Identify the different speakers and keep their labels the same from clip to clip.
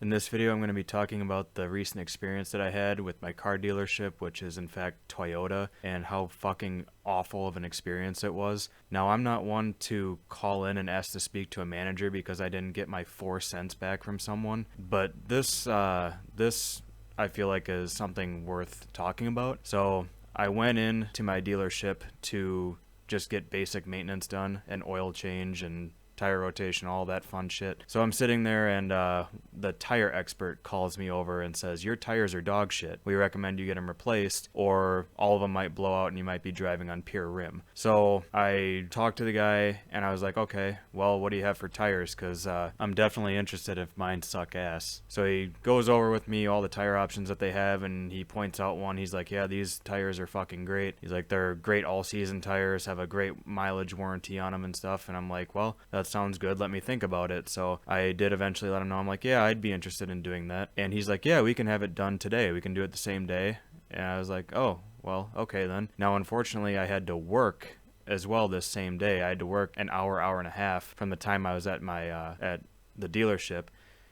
Speaker 1: In this video, I'm going to be talking about the recent experience that I had with my car dealership, which is in fact Toyota, and how fucking awful of an experience it was. Now, I'm not one to call in and ask to speak to a manager because I didn't get my 4 cents back from someone, but this I feel like is something worth talking about. So, I went in to my dealership to just get basic maintenance done, an oil change and tire rotation, all that fun shit. So I'm sitting there and the tire expert calls me over and says, your tires are dog shit. We recommend you get them replaced or all of them might blow out and you might be driving on pure rim. So I talked to the guy and I was like, okay, well, what do you have for tires? Because I'm definitely interested if mine suck ass. So he goes over with me all the tire options that they have and he points out one. He's like, yeah, these tires are fucking great. He's like, they're great all season tires, have a great mileage warranty on them and stuff. And I'm like, well, that's sounds good. Let me think about it. So I did eventually let him know. I'm like, yeah, I'd be interested in doing that. And he's like, yeah, we can have it done today. We can do it the same day. And I was like, oh, well, okay then. Now, unfortunately, I had to work as well this same day. I had to work an hour, hour and a half from the time I was at my at the dealership.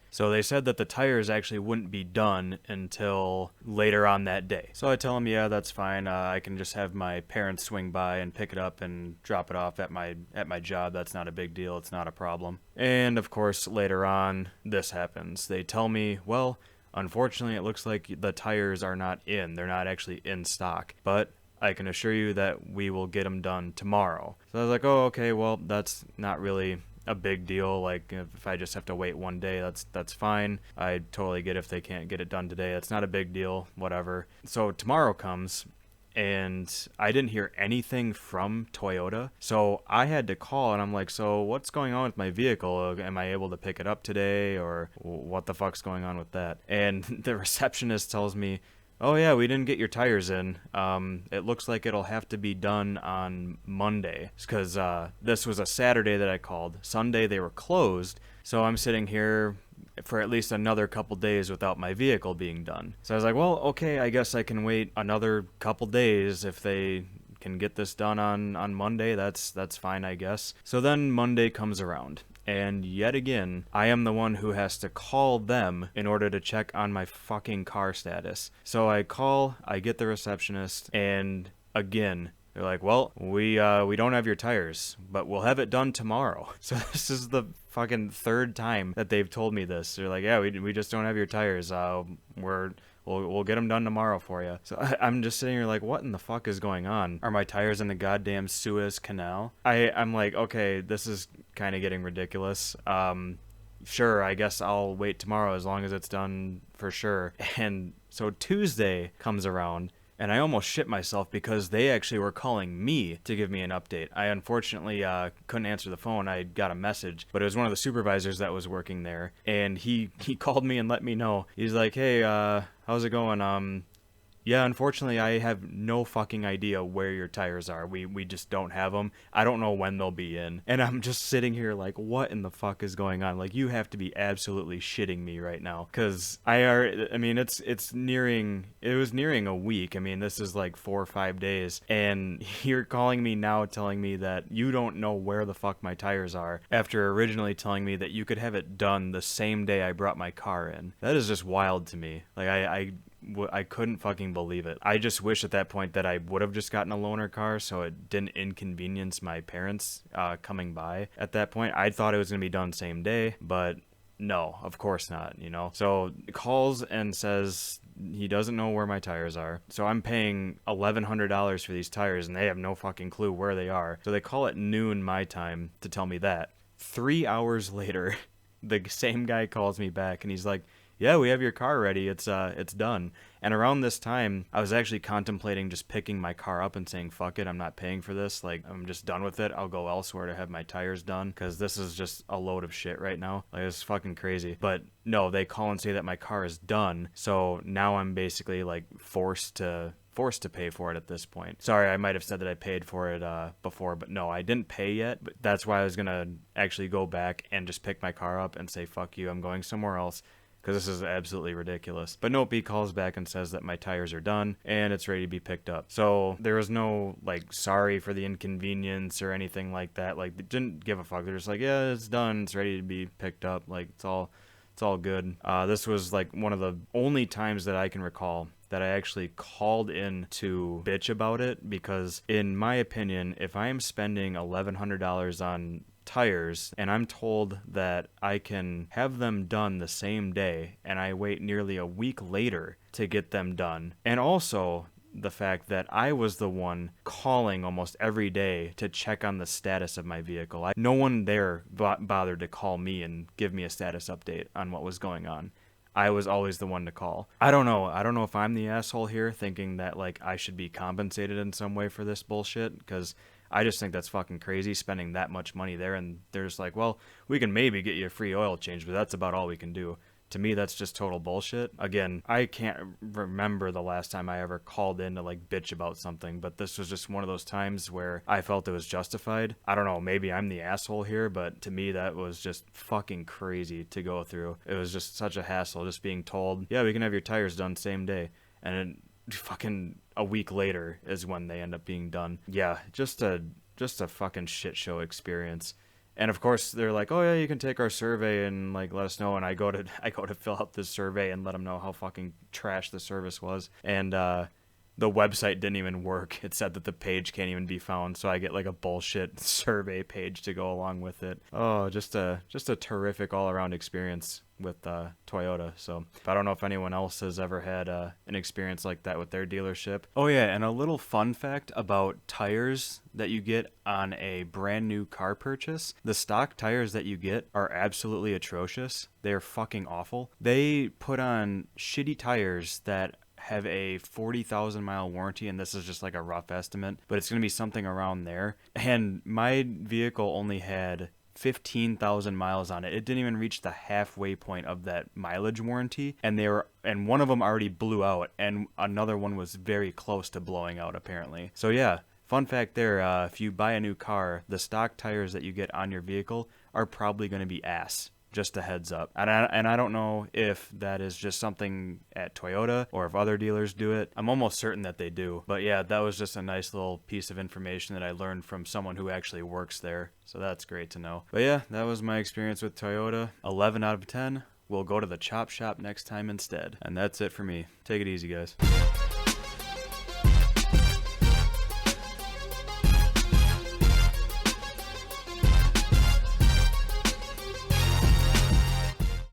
Speaker 1: So they said that the tires actually wouldn't be done until later on that day. So I tell them, yeah, that's fine. I can just have my parents swing by and pick it up and drop it off at my job. That's not a big deal. It's not a problem. And of course, later on, this happens. They tell me, well, unfortunately, it looks like the tires are not in. They're not actually in stock. But I can assure you that we will get them done tomorrow. So I was like, oh, okay, well, that's not really a big deal. Like if I just have to wait one day, that's fine. I totally get if they can't get it done today. It's not a big deal, whatever. So tomorrow comes and I didn't hear anything from Toyota. So I had to call and I'm like, so what's going on with my vehicle? Am I able to pick it up today or what the fuck's going on with that? And the receptionist tells me, oh yeah, we didn't get your tires in. It looks like it'll have to be done on Monday because this was a Saturday that I called. Sunday they were closed, so I'm sitting here for at least another couple days without my vehicle being done. So I was like, well, okay, I guess I can wait another couple days if they can get this done on Monday. That's fine, I guess. So then Monday comes around. And yet again, I am the one who has to call them in order to check on my fucking car status. So I call, I get the receptionist, and again, they're like, well, we don't have your tires, but we'll have it done tomorrow. So this is the fucking third time that they've told me this. They're like, yeah, we just don't have your tires. We'll get them done tomorrow for you. So I'm just sitting here like, what in the fuck is going on? Are my tires in the goddamn Suez Canal? I'm like, okay, this is kind of getting ridiculous. Sure, I guess I'll wait tomorrow as long as it's done for sure. And so Tuesday comes around and I almost shit myself because they actually were calling me to give me an update. I unfortunately couldn't answer the phone. I got a message, but it was one of the supervisors that was working there, and he called me and let me know. He's like, hey, how's it going? Yeah, unfortunately, I have no fucking idea where your tires are. We just don't have them. I don't know when they'll be in. And I'm just sitting here like, what in the fuck is going on? Like, you have to be absolutely shitting me right now. Because I mean, it was nearing a week. I mean, this is like 4 or 5 days. And you're calling me now telling me that you don't know where the fuck my tires are after originally telling me that you could have it done the same day I brought my car in. That is just wild to me. Like, I couldn't fucking believe it. I just wish at that point that I would have just gotten a loaner car so it didn't inconvenience my parents coming by at that point. I thought it was going to be done same day, but no, of course not, you know? So calls and says he doesn't know where my tires are. So I'm paying $1,100 for these tires and they have no fucking clue where they are. So they call it noon my time to tell me that. 3 hours later, the same guy calls me back and he's like, yeah, we have your car ready. It's done. And around this time, I was actually contemplating just picking my car up and saying, fuck it, I'm not paying for this. Like, I'm just done with it. I'll go elsewhere to have my tires done because this is just a load of shit right now. Like, it's fucking crazy. But no, they call and say that my car is done. So now I'm basically like forced to pay for it at this point. Sorry, I might have said that I paid for it before, but no, I didn't pay yet. But that's why I was going to actually go back and just pick my car up and say, fuck you, I'm going somewhere else. Because this is absolutely ridiculous. But nope, he calls back and says that my tires are done and it's ready to be picked up. So there was no like sorry for the inconvenience or anything like that. Like they didn't give a fuck. They're just like, yeah, it's done. It's ready to be picked up. Like it's all It's all good. This was like one of the only times that I can recall that I actually called in to bitch about it, because in my opinion, if I am spending $1,100 on tires and I'm told that I can have them done the same day and I wait nearly a week later to get them done, and also the fact that I was the one calling almost every day to check on the status of my vehicle. No one there bothered to call me and give me a status update on what was going on. I was always the one to call. I don't know. I don't know if I'm the asshole here thinking that like I should be compensated in some way for this bullshit, because I just think that's fucking crazy spending that much money there, and they're just like, well, we can maybe get you a free oil change, but that's about all we can do. To me, that's just total bullshit. Again, I can't remember the last time I ever called in to like bitch about something, but this was just one of those times where I felt it was justified. I don't know, maybe I'm the asshole here, but to me that was just fucking crazy to go through. It was just such a hassle, just being told, yeah, we can have your tires done same day, and then fucking a week later is when they end up being done. Yeah, just a fucking shit show experience. And of course they're like, oh yeah, you can take our survey and like let us know. And I go to fill out this survey and let them know how fucking trash the service was. And the website didn't even work. It said that the page can't even be found. So I get like a bullshit survey page to go along with it. Oh, just a terrific all around experience with Toyota. So I don't know if anyone else has ever had an experience like that with their dealership. Oh yeah, and a little fun fact about tires that you get on a brand new car purchase. The stock tires that you get are absolutely atrocious. They're fucking awful. They put on shitty tires that have a 40,000 mile warranty, and this is just like a rough estimate, but it's going to be something around there. And my vehicle only had 15,000 miles on it. It didn't even reach the halfway point of that mileage warranty, and one of them already blew out, and another one was very close to blowing out apparently. So yeah, fun fact there, if you buy a new car, the stock tires that you get on your vehicle are probably going to be ass. Just a heads up. And I don't know if that is just something at Toyota or if other dealers do it. I'm almost certain that they do. But yeah, that was just a nice little piece of information that I learned from someone who actually works there. So that's great to know. But yeah, that was my experience with Toyota. 11 out of 10. We'll go to the chop shop next time instead. And that's it for me. Take it easy, guys.